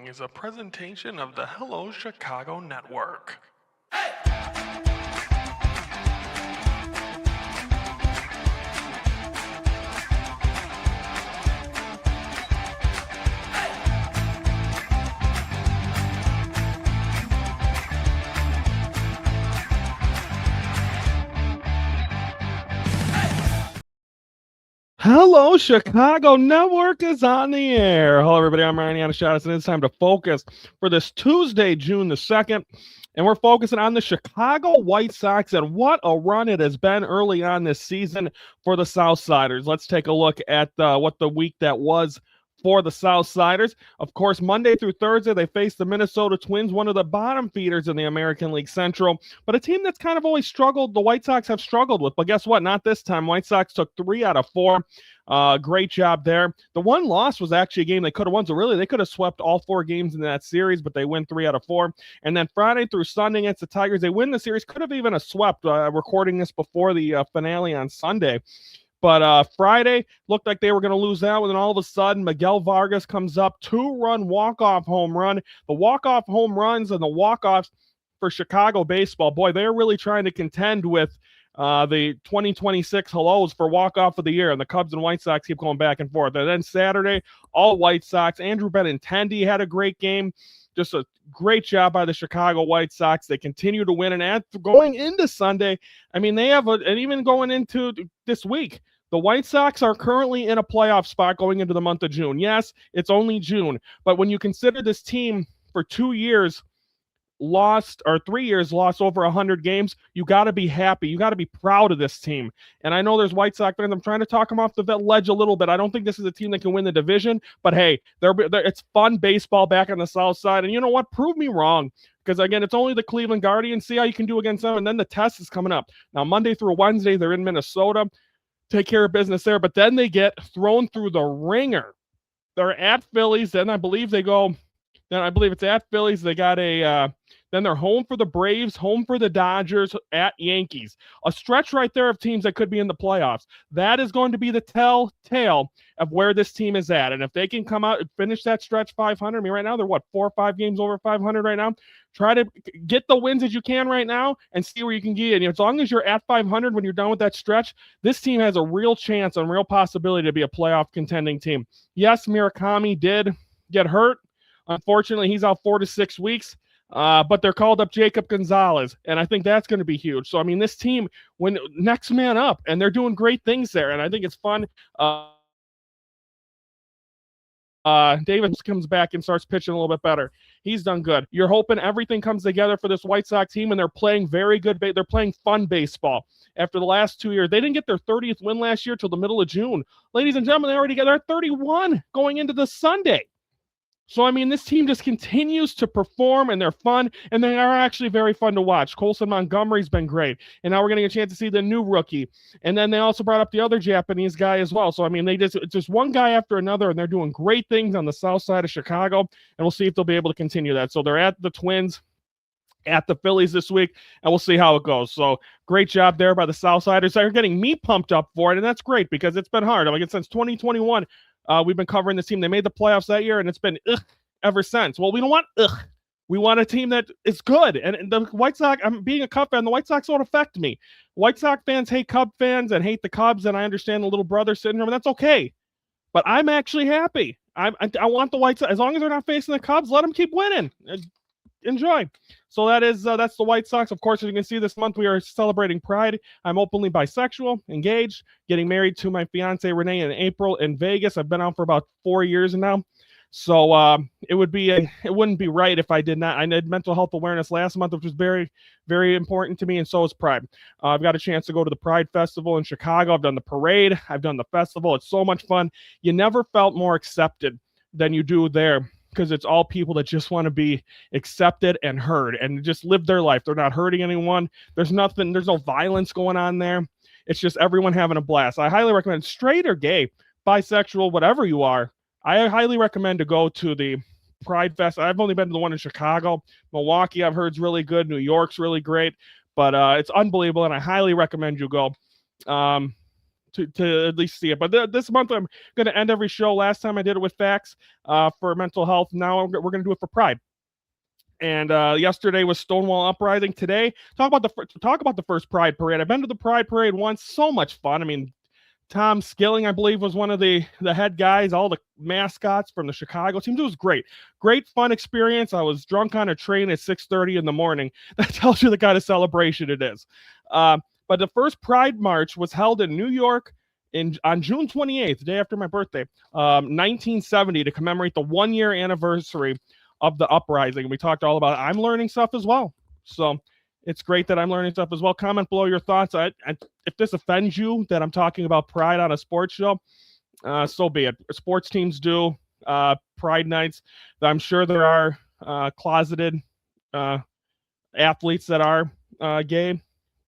is a presentation of the Hello Chicago Network. Hello, Chicago Network is on the air. Hello, everybody. I'm Ryan Yanishatis, and it's time to focus for this Tuesday, June the 2nd. And we're focusing on the Chicago White Sox and what a run it has been early on this season for the Southsiders. Let's take a look at what the week that was for the Southsiders. Of course, Monday through Thursday, they faced the Minnesota Twins, one of the bottom feeders in the American League Central, but a team that's kind of always struggled. The White Sox have struggled with, but guess what? Not this time. White Sox took 3 out of 4. Great job there. The one loss was actually a game they could have won, so really they could have swept all 4 games in that series, but they win 3 out of 4. And then Friday through Sunday against the Tigers, they win the series. Could have even swept, recording this before the finale on Sunday. But Friday looked like they were going to lose that one, and all of a sudden Miguel Vargas comes up, 2-run walk-off home run. The walk-off home runs and the walk-offs for Chicago baseball, boy, they're really trying to contend with the 2026 hellos for walk-off of the year, and the Cubs and White Sox keep going back and forth. And then Saturday, all White Sox. Andrew Benintendi had a great game. Just a great job by the Chicago White Sox. They continue to win, and going into Sunday, I mean, they have and even going into this week, the White Sox are currently in a playoff spot going into the month of June. Yes, it's only June, but when you consider this team for 2 years lost, or 3 years lost over 100 games, you got to be happy. You got to be proud of this team. And I know there's White Sox fans. I'm trying to talk them off the ledge a little bit. I don't think this is a team that can win the division, but hey, it's fun baseball back on the South Side. And you know what? Prove me wrong. Because, again, it's only the Cleveland Guardians. See how you can do against them. And then the test is coming up. Now, Monday through Wednesday, they're in Minnesota. Take care of business there. But then they get thrown through the ringer. They're at Phillies. Then I believe it's at Phillies. They got then they're home for the Braves, home for the Dodgers, at Yankees. A stretch right there of teams that could be in the playoffs. That is going to be the telltale of where this team is at. And if they can come out and finish that stretch 500, I mean, right now they're 4 or 5 games over 500 right now. Try to get the wins that you can right now and see where you can get. And as long as you're at 500 when you're done with that stretch, this team has a real chance and real possibility to be a playoff contending team. Yes, Murakami did get hurt. Unfortunately, he's out 4 to 6 weeks. But they're called up Jacob Gonzalez, and I think that's going to be huge. So, I mean, this team, when next man up, and they're doing great things there, and I think it's fun. Davis comes back and starts pitching a little bit better. He's done good. You're hoping everything comes together for this White Sox team, and they're playing very good. They're playing fun baseball. After the last 2 years, they didn't get their 30th win last year till the middle of June. Ladies and gentlemen, they already got their 31 going into the Sunday. So, I mean, this team just continues to perform, and they're fun, and they are actually very fun to watch. Colson Montgomery's been great, and now we're getting a chance to see the new rookie. And then they also brought up the other Japanese guy as well. So, I mean, it's just one guy after another, and they're doing great things on the south side of Chicago, and we'll see if they'll be able to continue that. So, they're at the Twins, at the Phillies this week, and we'll see how it goes. So, great job there by the Southsiders. They're getting me pumped up for it, and that's great because it's been hard. Like, since 2021, we've been covering this team. They made the playoffs that year, and it's been ever since. Well, we don't want we want a team that is good. And the White Sox, I'm being a Cub fan, the White Sox don't affect me. White Sox fans hate Cub fans and hate the Cubs, and I understand the little brother syndrome, and that's okay. But I'm actually happy. I want the White Sox, as long as they're not facing the Cubs, let them keep winning. Enjoy. So that's the White Sox. Of course, as you can see, this month we are celebrating Pride. I'm openly bisexual, engaged, getting married to my fiance Renee in April in Vegas. I've been out for about 4 years now. So it wouldn't be right if I did not. I did mental health awareness last month, which was very, very important to me, and so is Pride. I've got a chance to go to the Pride Festival in Chicago. I've done the parade. I've done the festival. It's so much fun. You never felt more accepted than you do there, because it's all people that just want to be accepted and heard and just live their life. They're not hurting anyone. There's no violence going on there. It's just everyone having a blast. I highly recommend, straight or gay, bisexual, whatever you are, I highly recommend to go to the Pride Fest. I've only been to the one in Chicago. Milwaukee, I've heard, is really good. New York's really great. But it's unbelievable, and I highly recommend you go. to at least see it. But this month I'm going to end every show. Last time I did it with facts for mental health. Now we're going to do it for pride. And yesterday was Stonewall Uprising. Today, talk about the first Pride Parade. I've been to the Pride Parade once. So much fun. I mean, Tom Skilling, I believe, was one of the head guys. All the mascots from the Chicago team. It was great fun experience. I was drunk on a train at 6:30 in the morning. That tells you the kind of celebration it is. But the first Pride March was held in New York on June 28th, the day after my birthday, 1970, to commemorate the 1-year anniversary of the uprising. We talked all about it. I'm learning stuff as well. So it's great that I'm learning stuff as well. Comment below your thoughts. If this offends you that I'm talking about pride on a sports show, so be it. Sports teams do pride nights. I'm sure there are closeted athletes that are gay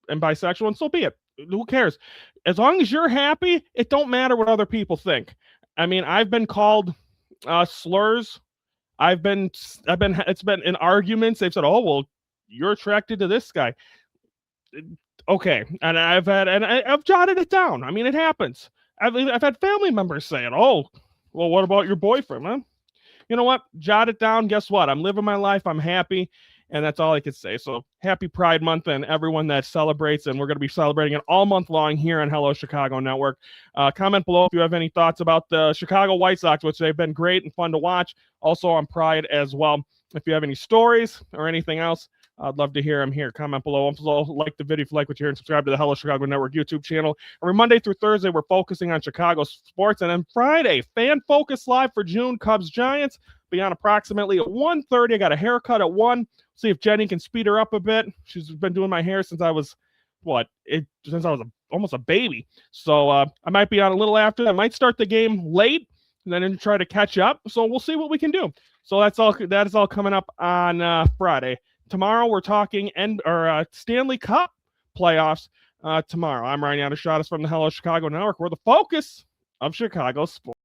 and bisexual, and so be it. Who cares? As long as you're happy, it don't matter what other people think. I mean, I've been called slurs. It's been in arguments. They've said, "Oh, well, you're attracted to this guy." Okay, and I've jotted it down. I mean, it happens. I've had family members saying, "Oh, well, what about your boyfriend, man?" You know what? Jot it down. Guess what? I'm living my life. I'm happy. And that's all I could say. So happy Pride Month and everyone that celebrates. And we're going to be celebrating it all month long here on Hello Chicago Network. Comment below if you have any thoughts about the Chicago White Sox, which they've been great and fun to watch. Also on Pride as well. If you have any stories or anything else, I'd love to hear them here. Comment below. Also, like the video if you like what you hear and subscribe to the Hello Chicago Network YouTube channel. Every Monday through Thursday, we're focusing on Chicago sports. And then Friday, Fan Focus Live for June, Cubs Giants. Be on approximately at 1:30. I got a haircut at 1. See if Jenny can speed her up a bit. She's been doing my hair since I was, almost a baby. So I might be on a little after. I might start the game late and then try to catch up. So we'll see what we can do. So that is all coming up on Friday. Tomorrow we're talking Stanley Cup playoffs tomorrow. I'm Ryan Yadashadas from the Hello Chicago Network. We're the focus of Chicago sports.